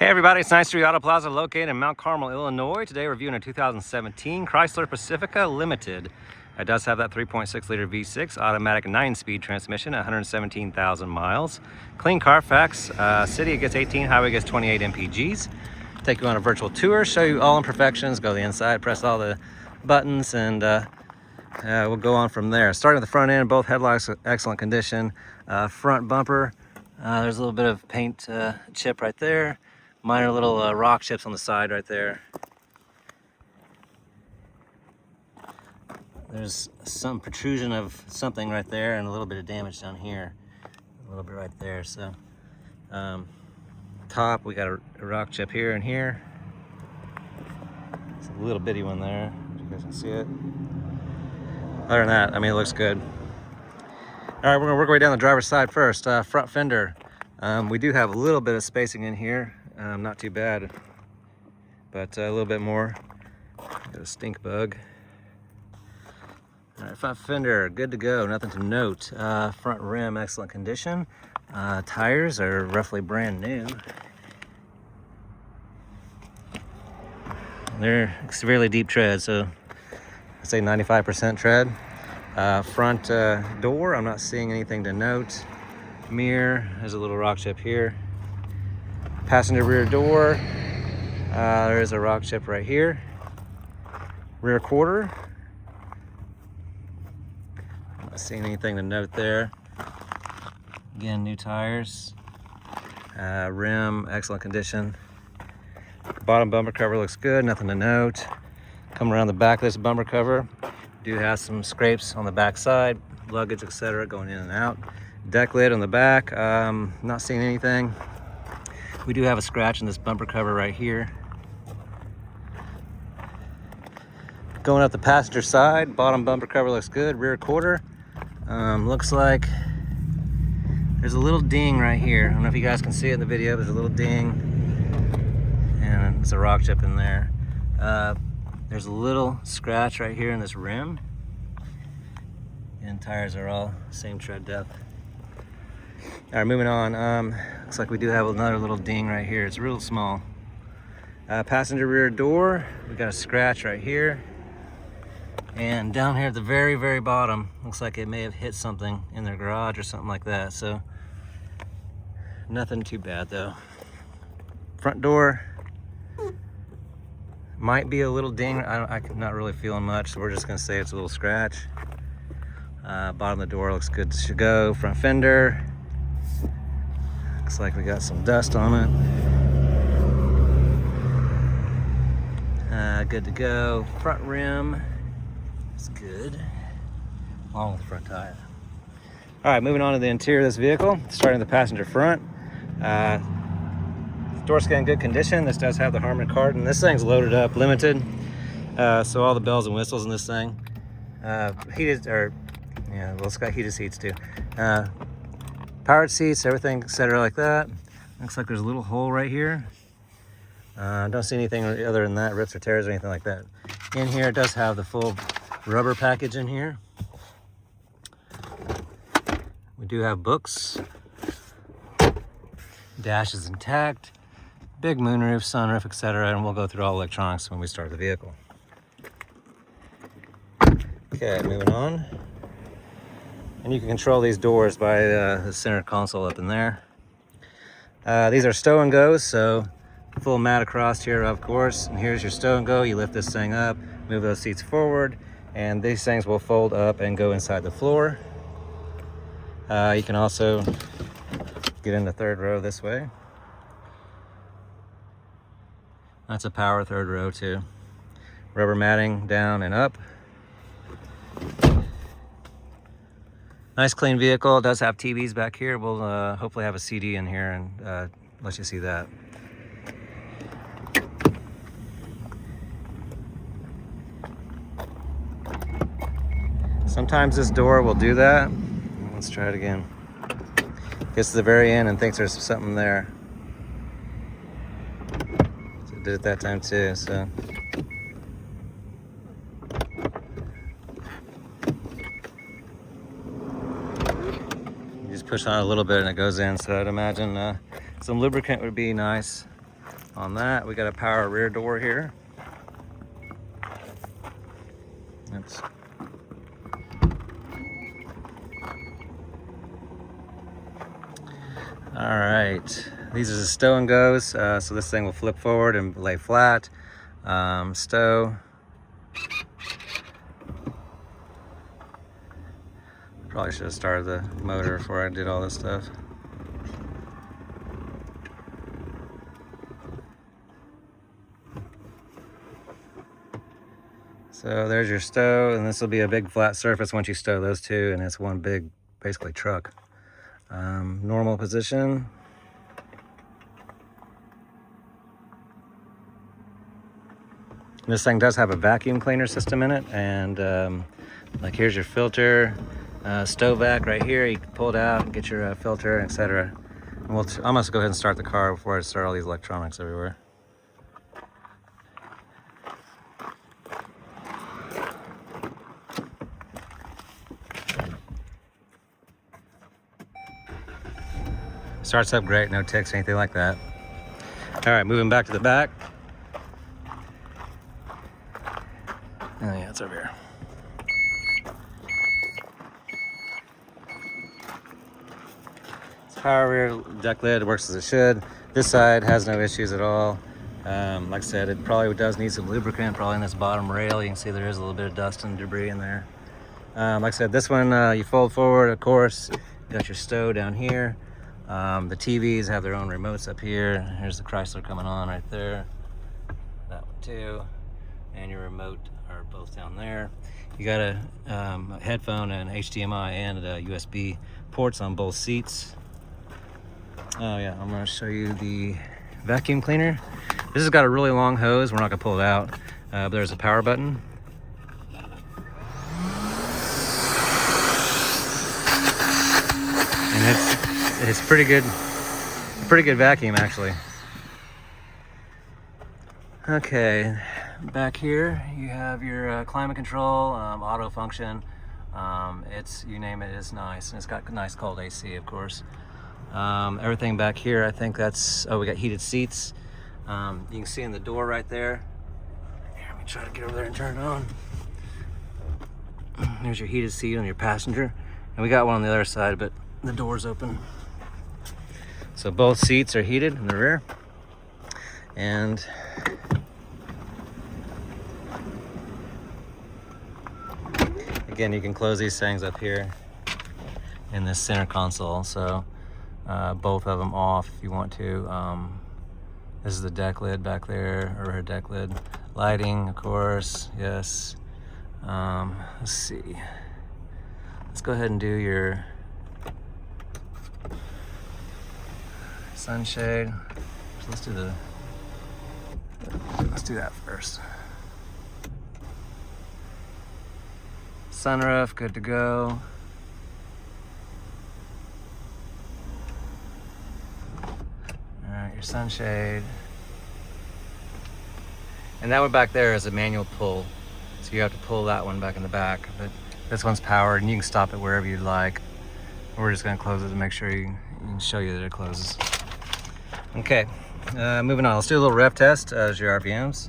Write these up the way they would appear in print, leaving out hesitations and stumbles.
Hey everybody, it's Street Auto Plaza located in Mount Carmel, Illinois. Today we're reviewing a 2017 Chrysler Pacifica Limited. It does have that 3.6 liter V6 automatic 9-speed transmission, 117,000 miles. Clean Carfax, city it gets 18, highway gets 28 mpgs. Take you on a virtual tour, show you all imperfections, go to the inside, press all the buttons, and we'll go on from there. Starting with the front end, both headlights excellent condition. Front bumper, there's a little bit of paint chip right there. Minor little rock chips on the side right there. There's some protrusion of something right there and a little bit of damage down here. A little bit right there. So top, we got a rock chip here and here. It's a little bitty one there, if you guys can see it. Other than that, I mean, it looks good. All right, we're gonna work our way down the driver's side first. Front fender. We do have a little bit of spacing in here. Not too bad, but a little bit more. Got a stink bug. All right, front fender, good to go, nothing to note. Front rim, excellent condition. Tires are roughly brand new. They're severely deep tread, so I'd say 95% tread. Front door, I'm not seeing anything to note. Mirror, there's a little rock chip here. Passenger rear door, there is a rock chip right here. Rear quarter, not seeing anything to note there. Again, new tires. Rim, excellent condition. Bottom bumper cover looks good, nothing to note. Come around the back of this bumper cover, do have some scrapes on the back side, luggage, etc., going in and out. Deck lid on the back, not seeing anything. We do have a scratch in this bumper cover right here. Going up the passenger side, bottom bumper cover looks good. Rear quarter, looks like there's a little ding right here. I don't know if you guys can see it in the video. There's a little ding, and there's a rock chip in there. There's a little scratch right here in this rim. And tires are all same tread depth. All right, moving on. Looks like we do have another little ding right here. It's real small. Passenger rear door, we got a scratch right here. And down here at the very, very bottom, looks like it may have hit something in their garage or something like that. So nothing too bad though. Front door, might be a little ding. I'm not really feeling much, so we're just gonna say it's a little scratch. Bottom of the door looks good to go. Front fender, looks like we got some dust on it. Good to go. Front rim is good, along with the front tire. All right, moving on to the interior of this vehicle. Starting with the passenger front. Door scan good condition. This does have the Harmon Kardon. This thing's loaded up, limited. So all the bells and whistles in this thing. Heated, or yeah, well, it's got heated seats too. Powered seats, everything, etc. like that. Looks like there's a little hole right here. Don't see anything other than that, rips or tears or anything like that. In here, it does have the full rubber package in here. We do have books. Dash is intact. Big moonroof, sunroof, etc. And we'll go through all electronics when we start the vehicle. Okay, moving on. And you can control these doors by the center console up in there. These are stow and goes, so full mat across here, of course. And here's your stow and go. You lift this thing up, move those seats forward, and these things will fold up and go inside the floor. You can also get in the third row this way. That's a power third row too. Rubber matting down and up. Nice clean vehicle. It does have TVs back here. We'll hopefully have a CD in here and let you see that. Sometimes this door will do that. Let's try it again. Gets to the very end and thinks there's something there. So it did it that time too, so. Push on a little bit and it goes in, so I'd imagine some lubricant would be nice. on that. We got a power rear door here. That's all right. These are the stow and goes. So this thing will flip forward and lay flat. Stow. Probably should have started the motor before I did all this stuff. So there's your stow, and this will be a big flat surface once you stow those two, and it's one big, basically, truck. Normal position. This thing does have a vacuum cleaner system in it, and like here's your filter, stow vac right here. You can pull it out, get your filter, etc. I'm gonna go ahead and start the car before I start all these electronics everywhere. Starts up great, no ticks, anything like that. All right, moving back to the back. Oh yeah, it's over here. It's power rear deck lid, works as it should. This side has no issues at all. Like I said, it probably does need some lubricant, probably in this bottom rail. You can see there is a little bit of dust and debris in there. Like I said, this one you fold forward, of course. You got your stow down here. The TVs have their own remotes up here. Here's the Chrysler coming on right there. That one too. And your remote are both down there. You got a headphone and HDMI and USB ports on both seats. Oh yeah, I'm gonna show you the vacuum cleaner. This has got a really long hose. We're not gonna pull it out. But there's a power button. And it's pretty good vacuum actually. Okay, back here you have your climate control, auto function. It's, you name it, it's nice, and it's got nice cold AC, of course. Everything back here, I think that's, oh, we got heated seats. You can see in the door right there. Here, let me try to get over there and turn it on. There's your heated seat on your passenger, and we got one on the other side, but the door's open. So both seats are heated in the rear. And again, you can close these things up here in this center console. So both of them off if you want to. This is the deck lid back there, or rear deck lid. Lighting, of course, yes. Let's see. Let's go ahead and do your sunshade. So let's do that first. Sunroof, good to go. All right, your sunshade. And that one back there is a manual pull. So you have to pull that one back in the back. But this one's powered, and you can stop it wherever you'd like. We're just gonna close it to make sure you can show you that it closes. Okay, moving on. Let's do a little rev test as your RPMs.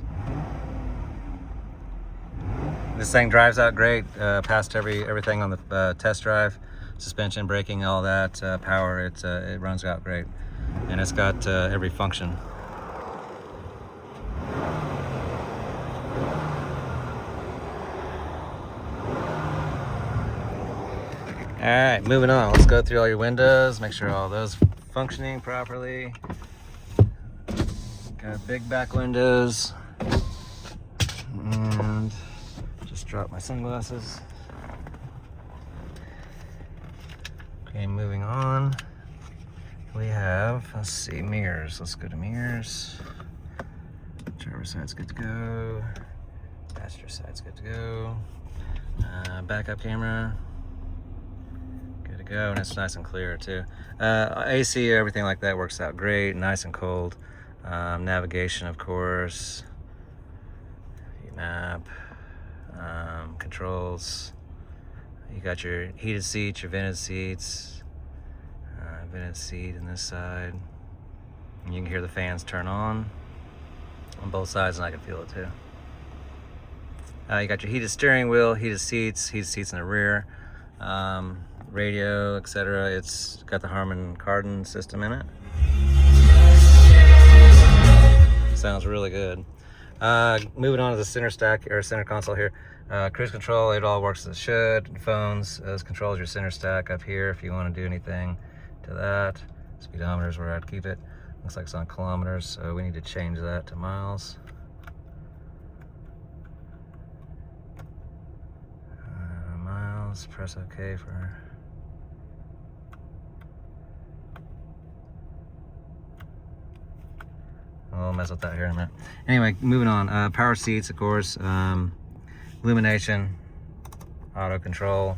This thing drives out great, passed everything on the test drive. Suspension, braking, all that, power, it runs out great. And it's got every function. All right, moving on. Let's go through all your windows, make sure all those functioning properly. Got big back windows. And just dropped my sunglasses. Okay, moving on. We have, let's see, mirrors. Let's go to mirrors. Driver's side's good to go. Passenger side's good to go. Backup camera. Good to go, and it's nice and clear too. AC, everything like that works out great, nice and cold. Navigation, of course. Map. Controls. You got your heated seats, your vented seats. Vented seat in this side. And you can hear the fans turn on. on both sides, and I can feel it too. You got your heated steering wheel, heated seats in the rear, radio, etc. It's got the Harmon Kardon system in it. Sounds really good. Moving on to the center stack or center console here. Cruise control, it all works as it should. Phones, this controls your center stack up here if you want to do anything to that. Speedometer is where I'd keep it. Looks like it's on kilometers, so we need to change that to miles. Miles, press OK for... I'll mess with that here in a minute. Anyway, moving on. Power seats, of course. Illumination, auto control.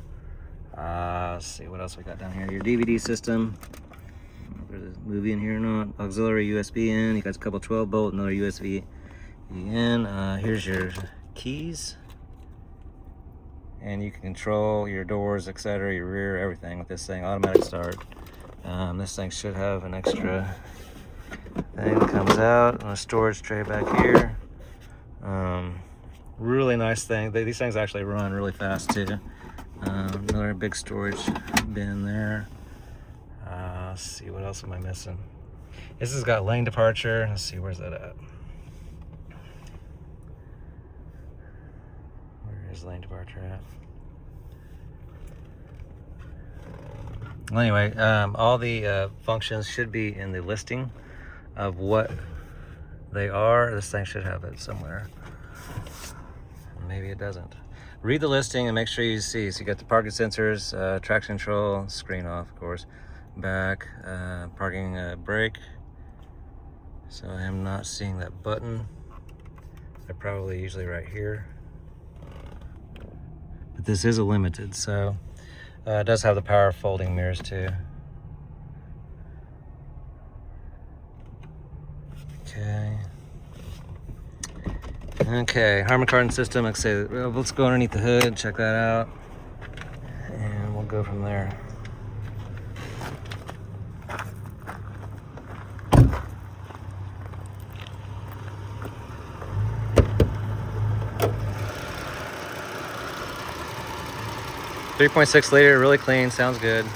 Let's see what else we got down here. Your DVD system. I don't know if there's a movie in here or not. Auxiliary USB in. You got a couple 12-volt, another USB in. Here's your keys. And you can control your doors, etc., your rear, everything with this thing. Automatic start. This thing should have an extra thing that comes out, and a storage tray back here. Really nice thing. These things actually run really fast too. Another big storage bin there. Let's see, what else am I missing? This has got lane departure. Let's see, where's that at? Where is lane departure at? Well, anyway, all the functions should be in the listing of what they are. This thing should have it somewhere. Maybe it doesn't. Read the listing and make sure you see. So you got the parking sensors, traction control, screen off, of course, back, parking brake. So I am not seeing that button. They're probably usually right here. But this is a limited, so it does have the power folding mirrors too. Okay, Harmon Kardon system. Like I say, let's go underneath the hood, check that out, and we'll go from there. .6 liter, really clean, sounds good.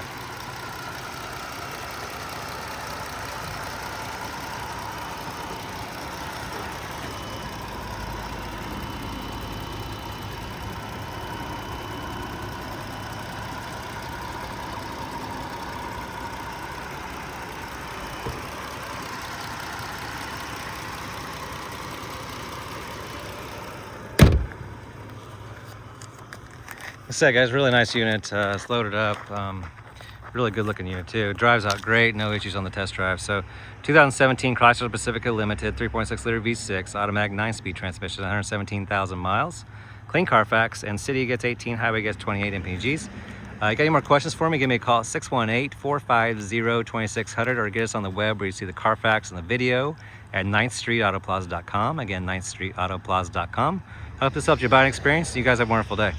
Like I said, guys, really nice unit. It's loaded up. Really good looking unit too. Drives out great, no issues on the test drive. So 2017 Chrysler Pacifica Limited, 3.6 liter V6, automatic 9-speed transmission, 117,000 miles. Clean Carfax, and city gets 18, highway gets 28 mpgs. You got any more questions for me? Give me a call at 618-450-2600, or get us on the web where you see the Carfax and the video at 9thstreetautoplaza.com. Again, 9thstreetautoplaza.com. I hope this helped your buying experience. You guys have a wonderful day.